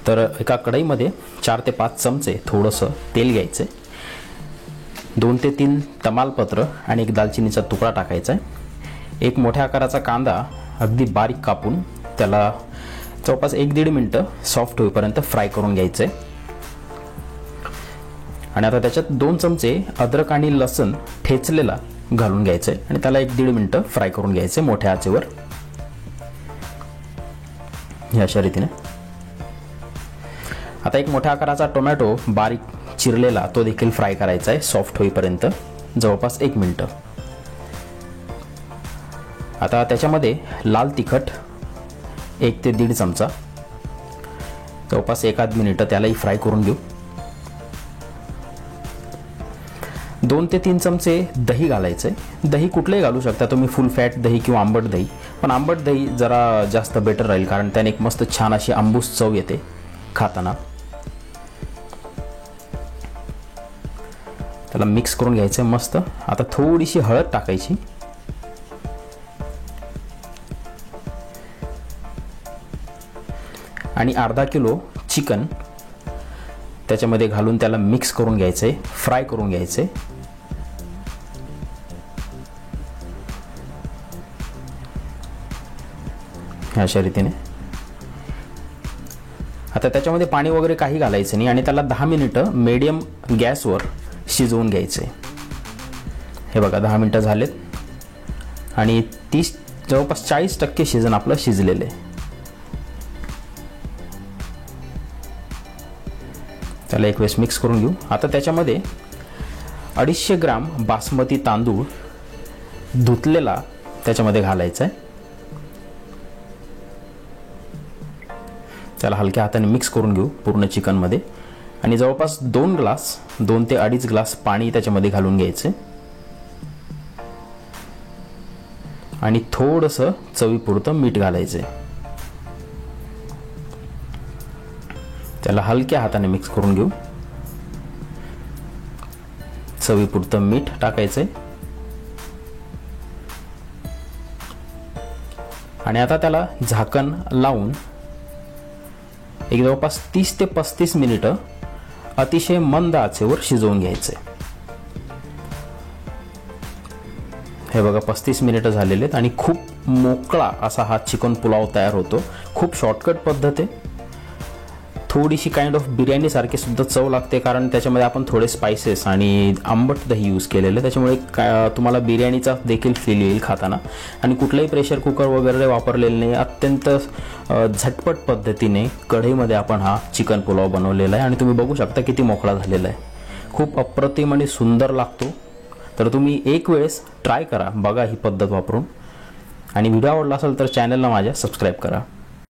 तर एका कढईमध्ये 4 ते 5 चमचे थोडंसं तेल घ्यायचं, 2 ते 3 तमालपत्र आणि 1 दालचिनीचा तुकडा टाकायचा आहे। एक मोठ्या आकाराचा कांदा अगदी बारीक कापून त्याला जवळपास 1-1.5 मिनिटं सॉफ्ट होईपर्यंत फ्राय करून घ्यायचं आहे। आणि आता त्याच्यात 2 चमचे अद्रक आणि लसूण ठेचलेला घालून घ्यायचं आहे आणि त्याला 1-1.5 मिनिटं फ्राय करून घ्यायचं आहे मोठ्या आचेवर, अशा रीतीने। आता एक मोठ्या आकाराचा टोमॅटो बारीक चिरलेला तो देखील फ्राय करायचा आहे सॉफ्ट होईपर्यंत जवळपास 1 मिनिट। आता त्याच्यामध्ये लाल तिखट 1 ते 1.5 चमचा जवळपास 1-1.5 मिनिट त्यालाही फ्राय करून घेऊ। 2 ते 3 चमचे दही घालायचे, दही कुठलेही घालू शकता तुम्ही, फुल फॅट दही किंवा आंबट दही, पण आंबट दही जरा जास्त बेटर राहील कारण त्याने एक मस्त छान अशी आंबूस चव येते खाताना। त्याला मिक्स करून घ्यायचं मस्त। आता थोडीशी हळद टाकायची आणि अर्धा किलो चिकन त्याच्यामध्ये घालून त्याला मिक्स करून घ्यायचंय, फ्राय करून घ्यायचंय। अशा रीतीने आता त्याच्यामध्ये पाणी वगैरे काही घालायचं नाही आणि त्याला 10 मिनिटं मीडियम गॅसवर शिजवून घ्यायचे। हे बघा 10 मिनिटं झालेत आणि जवळपास 40% शिजन आपलं शिजलेलं आहे। त्याला एक वेळेस मिक्स करून घेऊ। आता त्याच्यामध्ये 250 ग्राम बासमती तांदूळ धुतलेला त्याच्यामध्ये घालायचा आहे। त्याला हलक्या हाताने मिक्स करून घेऊ पूर्ण चिकनमध्ये आणि जवळपास 2 ते 2.5 ग्लास पाणी त्याच्यामध्ये घालून घ्यायचे आणि थोडंसं चवीपुरतं मीठ घालायचे। त्याला हलक्या हाताने मिक्स करून घेऊ। चवीपुरतं मीठ टाकायचंय आणि आता त्याला झाकण लावून एक जवळपास 30 ते 35 मिनिटं अतिशय मंद आचेवर शिजवून घ्यायचे। हे बघा 35 मिनिटं झालेले आहेत आणि खूप मोकळा असा हा चिकन पुलाव तयार होतो। खूप शॉर्टकट पद्धत आहे, थोडीशी काइंड ऑफ बिर्याणी सारखी सुद्धा चव लागते कारण त्याच्यामध्ये आपण थोडे स्पाइसेस आणि आंबट दही यूज केलेलं, त्याच्यामुळे तुम्हाला बिर्याणीचा देखील फील येईल खाताना। आणि कुठलाही प्रेशर कुकर वगैरे वापरलेलं नाही, अत्यंत झटपट पद्धतीने कढईमध्ये आपण हा चिकन पुलाव बनवलेला आहे आणि तुम्ही बघू शकता किती मोकळा झालेला आहे। खूप अप्रतिम आणि सुंदर लागतो। तर तुम्ही एक वेळेस ट्राय करा, बघा ही पद्धत वापरून, आणि व्हिडिओ आवडला असेल तर चॅनलला माझ्या सबस्क्राईब करा।